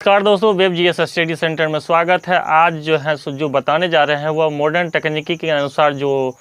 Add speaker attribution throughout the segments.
Speaker 1: नमस्कार दोस्तों, web GS study centre में स्वागत है। आज जो बताने जा रहे हैं वह मॉडर्न तकनीकी के अनुसार जो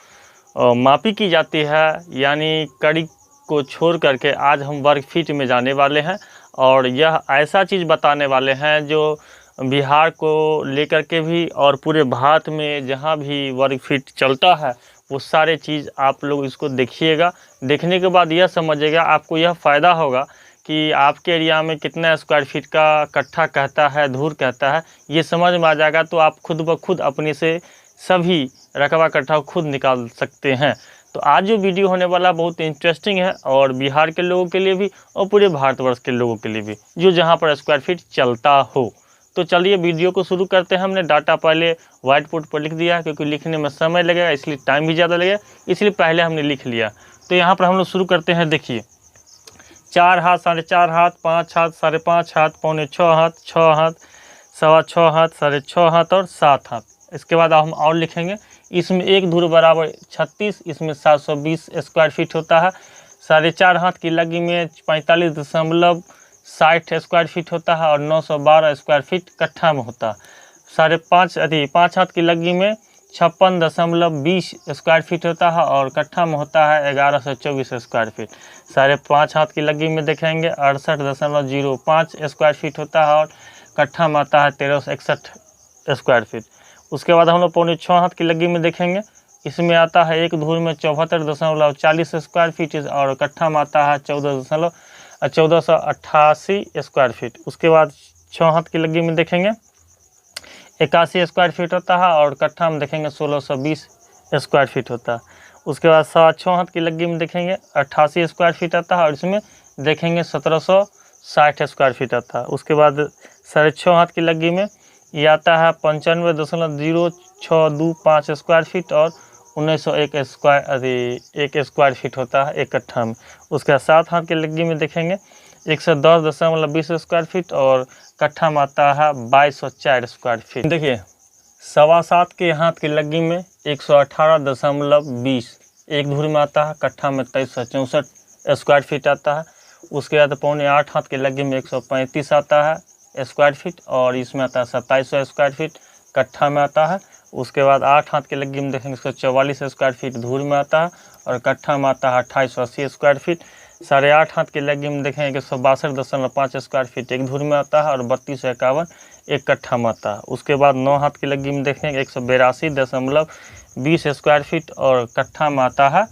Speaker 1: मापी की जाती है, यानी कड़ी को छोड़ करके आज हम वर्ग फीट में जाने वाले हैं। और यह ऐसा चीज़ बताने वाले हैं जो बिहार को लेकर के भी और पूरे भारत में जहाँ भी वर्ग फीट चलता है वो सारे चीज़ आप लोग इसको देखिएगा। देखने के बाद यह समझिएगा, आपको यह फ़ायदा होगा कि आपके एरिया में कितना स्क्वायर फीट का कट्ठा कहता है, धूर कहता है, ये समझ में आ जाएगा। तो आप खुद ब खुद अपने से सभी रकबा कट्ठा खुद निकाल सकते हैं। तो आज जो वीडियो होने वाला बहुत इंटरेस्टिंग है, और बिहार के लोगों के लिए भी और पूरे भारतवर्ष के लोगों के लिए भी, जो जहाँ पर स्क्वायर फीट चलता हो। तो चलिए वीडियो को शुरू करते हैं। हमने डाटा पहले व्हाइट बोर्ड पर लिख दिया, क्योंकि लिखने में समय लगेगा, इसलिए टाइम भी ज़्यादा लगेगा, इसलिए पहले हमने लिख लिया। तो यहाँ पर हम लोग शुरू करते हैं। देखिए, 4 हाथ, 4.5 हाथ, 5 हाथ, 5.5 हाथ, 5.25 हाथ, 6 हाथ, 6.25 हाथ, 6.5 हाथ और 7 हाथ। इसके बाद हम और लिखेंगे। इसमें एक धूर बराबर 36, इसमें 720 स्क्वायर फीट होता है। 4.5 हाथ की लगी में 45.60 स्क्वायर फीट होता है और 912 स्क्वायर फीट कट्ठा में होता है। 5.5 हाथ की लगी में 56.20 स्क्वायर फीट होता है और कट्ठा में होता है 1124 स्क्वायर फीट। 5.5 हाथ की लगी में देखेंगे 68.05 स्क्वायर फीट होता है और कट्ठा में आता है 1361 स्क्वायर फीट। उसके बाद हम लोग 5.6 हाथ की लगी में देखेंगे, इसमें आता है एक धूर में 74.40 स्क्वायर फीट और कट्ठा में आता है 1488 स्क्वायर फीट। उसके बाद 6 हाथ की लगी में देखेंगे 81 स्क्वायर फीट होता है और कट्ठा में देखेंगे 1620 स्क्वायर फीट होता है। उसके बाद 6 हाथ की लगी में देखेंगे 88 स्क्वायर फीट आता है और इसमें देखेंगे 1760 स्क्वायर फीट आता है। उसके बाद 6.5 हाथ की लगी में ये आता है 95.0625 स्क्वायर फीट और 1901 स्क्वायर फीट होता है एक कट्ठा में। उसके बाद 7 हाथ की लगी में देखेंगे 110.20 स्क्वायर फीट और कट्ठा में आता है 2204 स्क्वायर फीट। देखिए, 7.25 के हाथ की लगी में 118.20 एक धूर में आता है, कट्ठा में 2364 स्क्वायर फीट आता है। उसके बाद 7.25 हाथ की लगी में 135 आता है स्क्वायर फीट और इसमें आता है 2700 स्क्वायर फीट कट्ठा में आता है। उसके बाद 8 हाथ की लगी में देखेंगे 144 स्क्वायर फीट धूर में आता है और कट्ठा में आता है 2880 स्क्वायर फीट। 8.5 हाथ की लगी में देखेंगे 162.5 स्क्वायर फीट एक धूर में आता है और 3251 एक कट्ठा में आता है। उसके बाद 9 हाथ की लगी में देखेंगे 182.20 स्क्वायर फीट और कट्ठा में आता है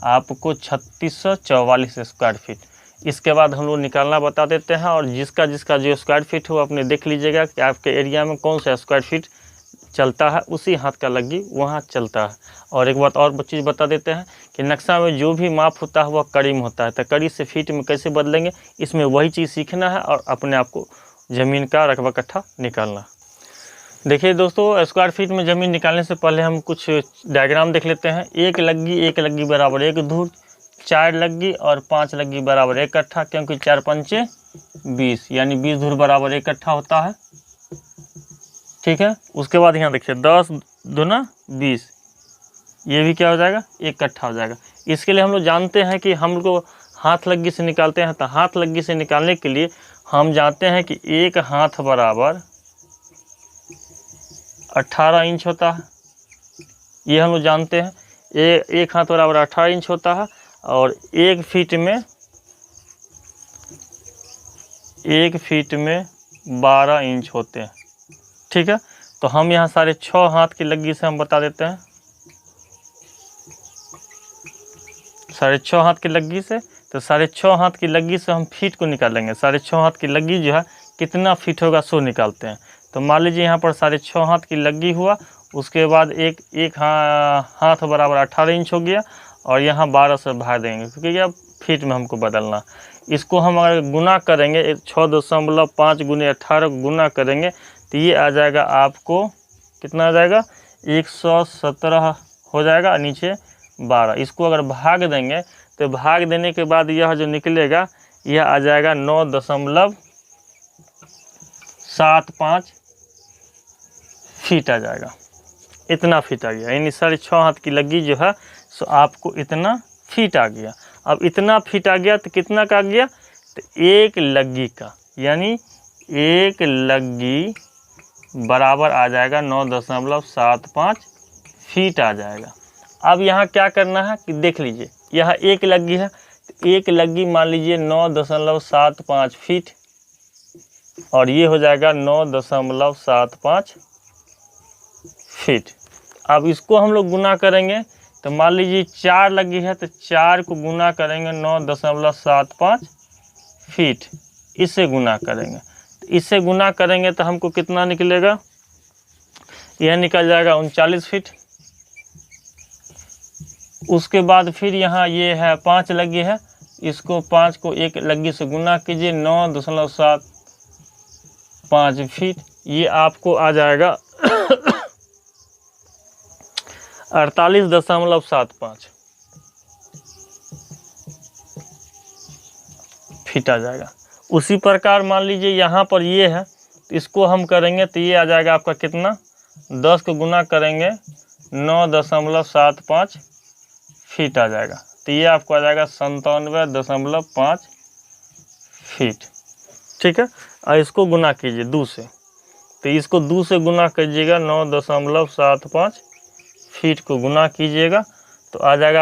Speaker 1: आपको 3644 स्क्वायर फीट। इसके बाद हम लोग निकालना बता देते हैं, और जिसका जो स्क्वायर फीट हो अपने देख लीजिएगा कि आपके एरिया में कौन सा स्क्वायर फीट चलता है, उसी हाथ का लगी वहाँ चलता है। और एक बात और चीज़ बता देते हैं कि नक्शा में जो भी माप होता है वह कड़ी में होता है, तो कड़ी से फीट में कैसे बदलेंगे, इसमें वही चीज़ सीखना है और अपने आप को ज़मीन का रकबा कट्ठा निकालना। देखिए दोस्तों, स्क्वायर फीट में ज़मीन निकालने से पहले हम कुछ डायग्राम देख लेते हैं। एक लग्गी बराबर एक धूर, 4 लग्गी और 5 लग्गी बराबर एक कट्ठा, क्योंकि 4 पंचे 20 यानी 20 धूर बराबर एक कट्ठा होता है। ठीक है। उसके बाद यहाँ देखिए 10 दूना 20, ये भी क्या हो जाएगा, एक कट्ठा हो जाएगा। इसके लिए हम लोग जानते हैं कि हम लोग हाथ लग्गी से निकालते हैं, तो हाथ लग्गी से निकालने के लिए हम जानते हैं कि एक हाथ बराबर 18 इंच होता है, ये हम लोग जानते हैं। एक हाथ बराबर 18 इंच होता है और एक फीट में 12 इंच होते हैं। ठीक है। तो हम यहाँ 6.5 हाथ की लग्गी से हम बता देते हैं, 6.5 हाथ की लग्गी से। तो 6.5 हाथ की लग्गी से हम फीट को निकालेंगे। 6.5 हाथ की लग्गी जो है कितना फीट होगा सो निकालते हैं। तो मान लीजिए यहाँ पर 6.5 हाथ की लग्गी हुआ, उसके बाद एक हाथ बराबर 18 इंच हो गया और यहाँ 12 से भाग देंगे, क्योंकि अब फीट में हमको बदलना। इसको हम अगर गुना करेंगे 6.5 गुने 18 गुना करेंगे तो ये आ जाएगा आपको, कितना आ जाएगा, 117 हो जाएगा, नीचे 12। इसको अगर भाग देंगे तो भाग देने के बाद यह जो निकलेगा यह आ जाएगा 9.75 फीट आ जाएगा। इतना फीट आ गया, यानी 6.5 हाथ की लग्गी जो है सो आपको इतना फीट आ गया। अब इतना फीट आ गया तो कितना का आ गया, तो एक लग्गी का, यानी एक लग्गी बराबर आ जाएगा 9.75 फीट आ जाएगा। अब यहाँ क्या करना है कि देख लीजिए, यहाँ एक लग्गी है, तो एक लग्गी मान लीजिए 9.75 फीट, और ये हो जाएगा 9.75 फीट। अब इसको हम लोग गुना करेंगे, तो मान लीजिए 4 लगी है, तो 4 को गुना करेंगे 9.75 फीट, इससे गुना करेंगे। तो इससे गुना करेंगे तो हमको कितना निकलेगा, यह निकल जाएगा 39 फीट। उसके बाद फिर यहाँ ये है 5 लगी है, इसको 5 को एक लग्गी से गुना कीजिए 9.75 फीट, ये आपको आ जाएगा 48.75 फीट आ जाएगा। उसी प्रकार मान लीजिए यहाँ पर ये है, तो इसको हम करेंगे तो ये आ जाएगा आपका कितना, 10 को गुना करेंगे 9.75 फीट आ जाएगा, तो ये आपको आ जाएगा 97.5 फीट। ठीक है, और इसको गुना कीजिए 2 से, तो इसको 2 से गुना कीजिएगा 9.75 फीट को गुना कीजिएगा, तो आ जाएगा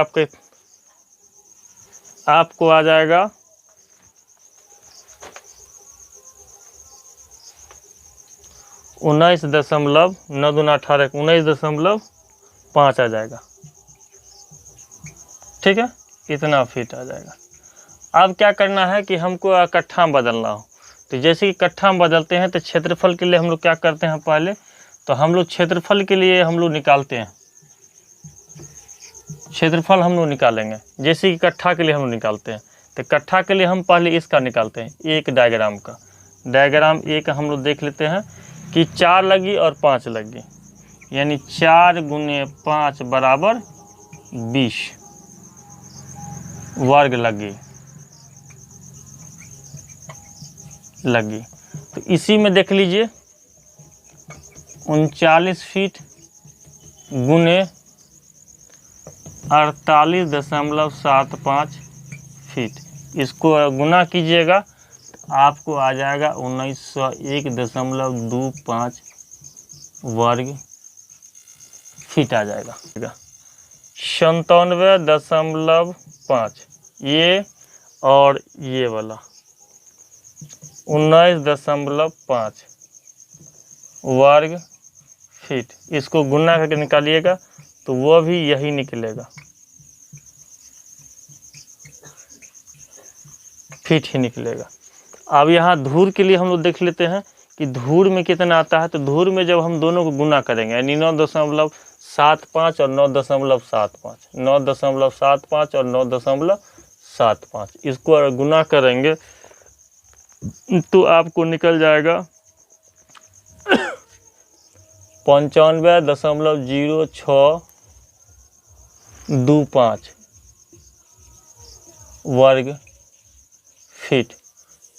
Speaker 1: आपको आ जाएगा 19.5 आ जाएगा। ठीक है, इतना फीट आ जाएगा। अब क्या करना है कि हमको कट्ठा में बदलना हो, तो जैसे कि कट्ठा में बदलते हैं तो क्षेत्रफल के लिए हम लोग क्या करते हैं, पहले तो हम लोग क्षेत्रफल के लिए हम लोग निकालते हैं, क्षेत्रफल हम लोग निकालेंगे। जैसे कि कट्ठा के लिए हम लोग निकालते हैं, तो कट्ठा के लिए हम पहले इसका निकालते हैं, एक डायग्राम का। डायग्राम एक हम लोग देख लेते हैं कि 4 लगी और 5 लगी, यानी 4 गुने 5 बराबर 20 वर्ग लगी। तो इसी में देख लीजिए 39 फीट गुने 48.75 फीट, इसको गुना कीजिएगा तो आपको आ जाएगा 1901.25 वर्ग फीट आ जाएगा। 97.5 ये और ये वाला 19.5 वर्ग फीट, इसको गुना करके निकालिएगा तो वह भी यही निकलेगा, फीट ही निकलेगा। अब यहाँ धूर के लिए हम लोग देख लेते हैं कि धूर में कितना आता है। तो धूर में जब हम दोनों को गुना करेंगे, यानी 9.75 और 9.75, 9.75 और 9.75, इसको अगर गुना करेंगे तो आपको निकल जाएगा 95.0625 वर्ग फीट।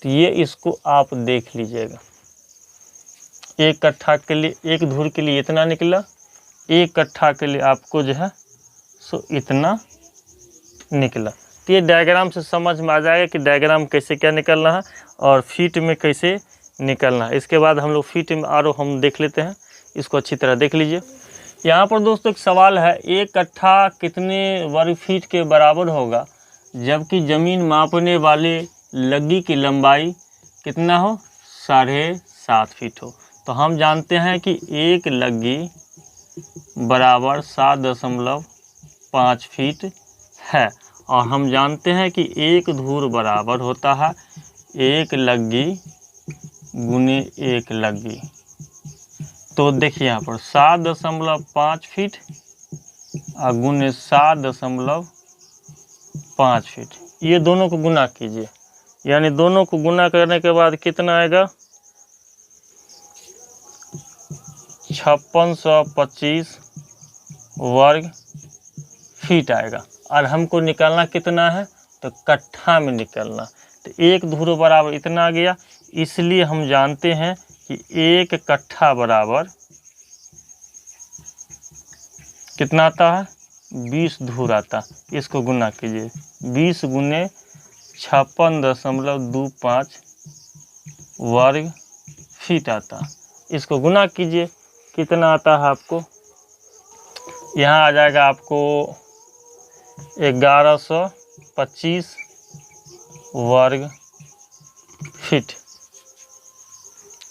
Speaker 1: तो ये इसको आप देख लीजिएगा, एक कट्ठा के लिए, एक धूर के लिए इतना निकला, एक कट्ठा के लिए आपको जो है सो इतना निकला। तो ये डायग्राम से समझ में आ जाएगा कि डायग्राम कैसे क्या निकलना है और फीट में कैसे निकलना है। इसके बाद हम लोग फीट में आरो हम देख लेते हैं, इसको अच्छी तरह देख लीजिए। यहाँ पर दोस्तों एक सवाल है, एक कट्ठा कितने वर्ग फीट के बराबर होगा जबकि ज़मीन मापने वाले लग्गी की लंबाई कितना हो, 7.5 फीट हो। तो हम जानते हैं कि एक लग्गी बराबर 7.5 फीट है, और हम जानते हैं कि एक धूर बराबर होता है एक लग्गी गुने एक लग्गी। तो देखिए यहाँ पर 7.5 फीट और गुने 7.5 फीट, ये दोनों को गुना कीजिए, यानी दोनों को गुना करने के बाद कितना आएगा, 5625 वर्ग फीट आएगा। और हमको निकालना कितना है, तो कट्ठा में निकलना। तो एक धूर बराबर इतना आ गया, इसलिए हम जानते हैं कि एक कट्ठा बराबर कितना आता है, 20 धूर आता है। इसको गुना कीजिए, 20 गुने 56.25 वर्ग फीट आता है। इसको गुना कीजिए, कितना आता है आपको, यहाँ आ जाएगा आपको 1125 वर्ग फीट,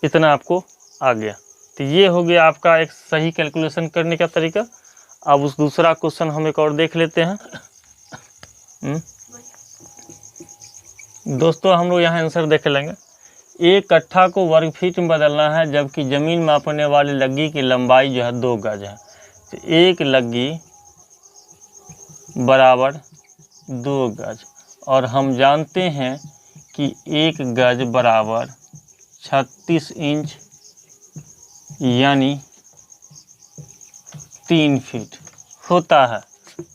Speaker 1: इतना आपको आ गया। तो ये हो गया आपका एक सही कैलकुलेशन करने का तरीका। अब उस दूसरा क्वेश्चन हम एक और देख लेते हैं। दोस्तों हम लोग यहाँ आंसर देख लेंगे। एक कट्ठा को वर्ग फीट में बदलना है, जबकि ज़मीन मापने वाली लग्गी की लंबाई जो है 2 गज है। तो एक लग्गी बराबर 2 गज, और हम जानते हैं कि 1 गज बराबर 36 इंच यानी 3 फीट होता है।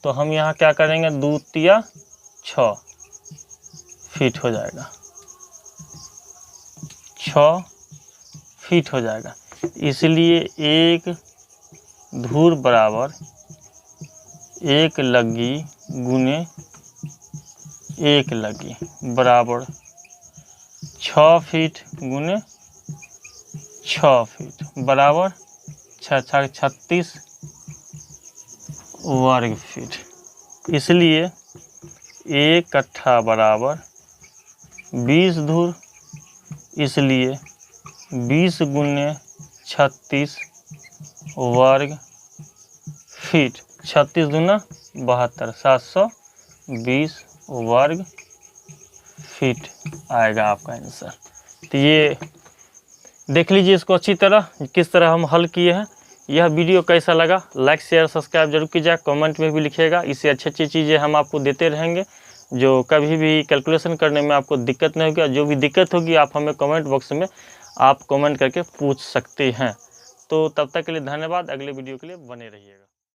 Speaker 1: तो हम यहाँ क्या करेंगे, 2 तिया 6 फीट हो जाएगा, 6 फीट हो जाएगा। इसलिए एक धूर बराबर एक लग्गी गुने एक लग्गी बराबर 6 फीट गुने 6 फीट बराबर 36 वर्ग फीट। इसलिए एक कट्ठा बराबर 20 धूर, इसलिए 20 गुने 36 वर्ग फीट, 36 दूना 72, 720 वर्ग फीट आएगा आपका आंसर। तो ये देख लीजिए इसको अच्छी तरह, किस तरह हम हल किए हैं। यह वीडियो कैसा लगा, लाइक शेयर सब्सक्राइब जरूर कीजिएगा, कमेंट में भी लिखिएगा। इससे अच्छी चीज़ें हम आपको देते रहेंगे, जो कभी भी कैलकुलेशन करने में आपको दिक्कत नहीं होगी। जो भी दिक्कत होगी आप हमें कमेंट बॉक्स में आप कमेंट करके पूछ सकते हैं। तो तब तक के लिए धन्यवाद, अगले वीडियो के लिए बने रहिएगा।